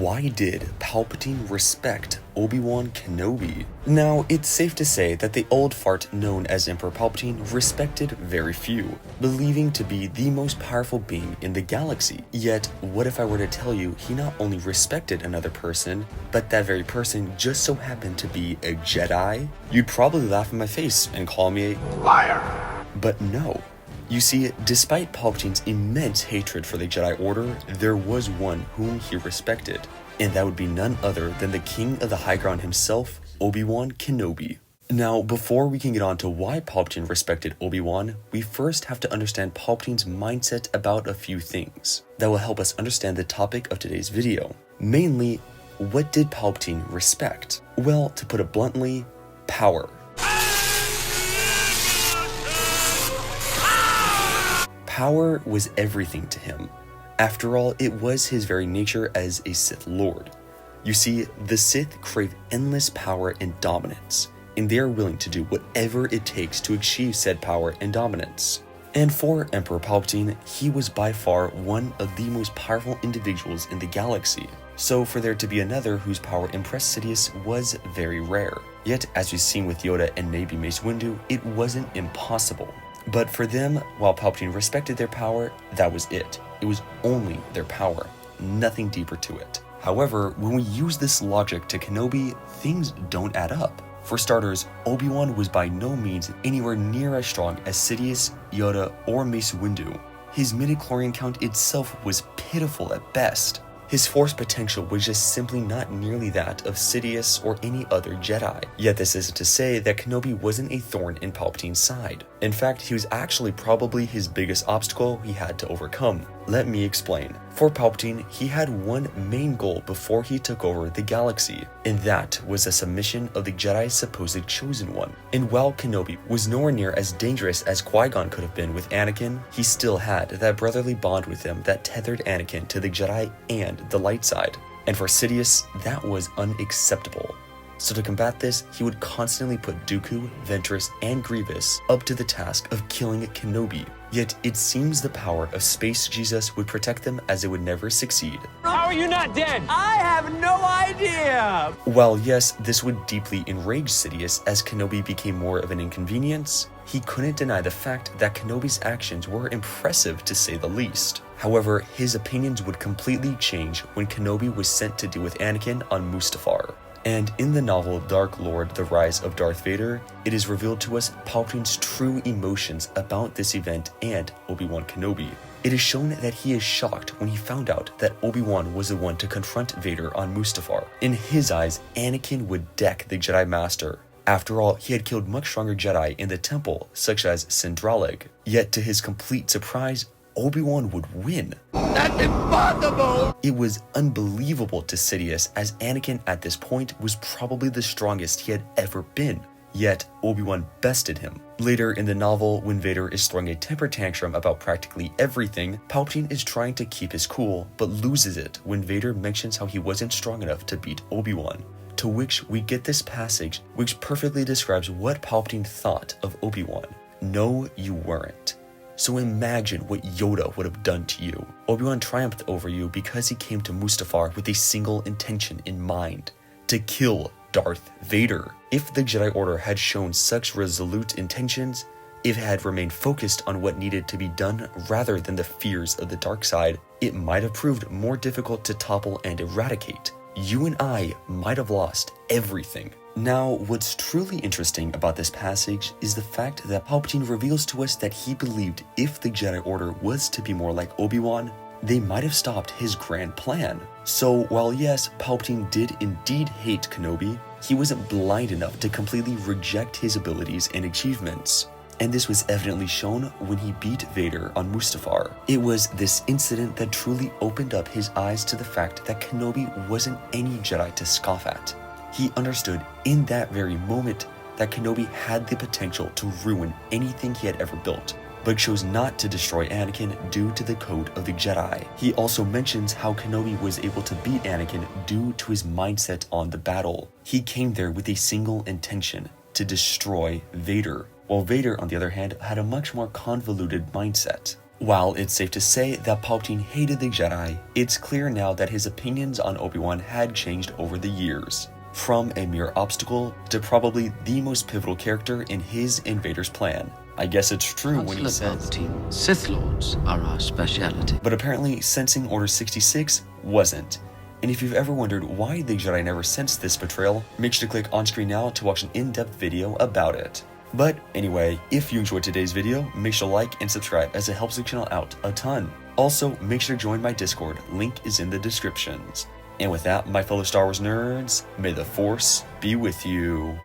why did Palpatine respect Obi-Wan Kenobi? Now, it's safe to say that the old fart known as Emperor Palpatine respected very few, believing to be the most powerful being in the galaxy. Yet, what if I were to tell you he not only respected another person, but that very person just so happened to be a Jedi? You'd probably laugh in my face and call me a liar. But no. You see, despite Palpatine's immense hatred for the Jedi Order, there was one whom he respected, and that would be none other than the King of the High Ground himself, Obi-Wan Kenobi. Now, before we can get on to why Palpatine respected Obi-Wan, we first have to understand Palpatine's mindset about a few things that will help us understand the topic of today's video. Mainly, what did Palpatine respect? Well, to put it bluntly, power. Power was everything to him. After all, it was his very nature as a Sith Lord. You see, the Sith crave endless power and dominance, and they are willing to do whatever it takes to achieve said power and dominance. And for Emperor Palpatine, he was by far one of the most powerful individuals in the galaxy. So for there to be another whose power impressed Sidious was very rare. Yet, as we've seen with Yoda and maybe Mace Windu, it wasn't impossible. But for them, while Palpatine respected their power, that was it. It was only their power, nothing deeper to it. However, when we use this logic to Kenobi, things don't add up. For starters, Obi-Wan was by no means anywhere near as strong as Sidious, Yoda, or Mace Windu. His midichlorian count itself was pitiful at best. His force potential was just simply not nearly that of Sidious or any other Jedi. Yet this isn't to say that Kenobi wasn't a thorn in Palpatine's side. In fact, he was actually probably his biggest obstacle he had to overcome. Let me explain. For Palpatine, he had one main goal before he took over the galaxy, and that was the submission of the Jedi's supposed chosen one. And while Kenobi was nowhere near as dangerous as Qui-Gon could have been with Anakin, he still had that brotherly bond with him that tethered Anakin to the Jedi and the light side. And for Sidious, that was unacceptable. So to combat this, he would constantly put Dooku, Ventress, and Grievous up to the task of killing Kenobi. Yet it seems the power of Space Jesus would protect them, as it would never succeed. How are you not dead? I have no idea! While yes, this would deeply enrage Sidious as Kenobi became more of an inconvenience, he couldn't deny the fact that Kenobi's actions were impressive to say the least. However, his opinions would completely change when Kenobi was sent to deal with Anakin on Mustafar. And in the novel Dark Lord: The Rise of Darth Vader, it is revealed to us Palpatine's true emotions about this event and Obi-Wan Kenobi. It is shown that he is shocked when he found out that Obi-Wan was the one to confront Vader on Mustafar. In his eyes, Anakin would deck the Jedi Master. After all, he had killed much stronger Jedi in the temple, such as Sindralig. Yet to his complete surprise, Obi-Wan would win. That's impossible! It was unbelievable to Sidious, as Anakin at this point was probably the strongest he had ever been. Yet, Obi-Wan bested him. Later in the novel, when Vader is throwing a temper tantrum about practically everything, Palpatine is trying to keep his cool, but loses it when Vader mentions how he wasn't strong enough to beat Obi-Wan. To which we get this passage, which perfectly describes what Palpatine thought of Obi-Wan. No, you weren't. So imagine what Yoda would have done to you. Obi-Wan triumphed over you because he came to Mustafar with a single intention in mind: to kill Darth Vader. If the Jedi Order had shown such resolute intentions, if it had remained focused on what needed to be done rather than the fears of the dark side, it might have proved more difficult to topple and eradicate. You and I might have lost everything. Now, what's truly interesting about this passage is the fact that Palpatine reveals to us that he believed if the Jedi Order was to be more like Obi-Wan, they might have stopped his grand plan. So while yes, Palpatine did indeed hate Kenobi, he wasn't blind enough to completely reject his abilities and achievements. And this was evidently shown when he beat Vader on Mustafar. It was this incident that truly opened up his eyes to the fact that Kenobi wasn't any Jedi to scoff at. He understood in that very moment that Kenobi had the potential to ruin anything he had ever built, but chose not to destroy Anakin due to the code of the Jedi. He also mentions how Kenobi was able to beat Anakin due to his mindset on the battle. He came there with a single intention: to destroy Vader. While Vader, on the other hand, had a much more convoluted mindset. While it's safe to say that Palpatine hated the Jedi, it's clear now that his opinions on Obi-Wan had changed over the years, from a mere obstacle to probably the most pivotal character in his and Vader's plan. I guess it's true when he says, Palpatine, Sith Lords are our speciality. but apparently sensing Order 66 wasn't. And if you've ever wondered why the Jedi never sensed this betrayal, make sure to click on screen now to watch an in-depth video about it. But anyway, if you enjoyed today's video, make sure to like and subscribe as it helps the channel out a ton. Also, make sure to join my Discord, link is in the descriptions. And with that, my fellow Star Wars nerds, may the Force be with you.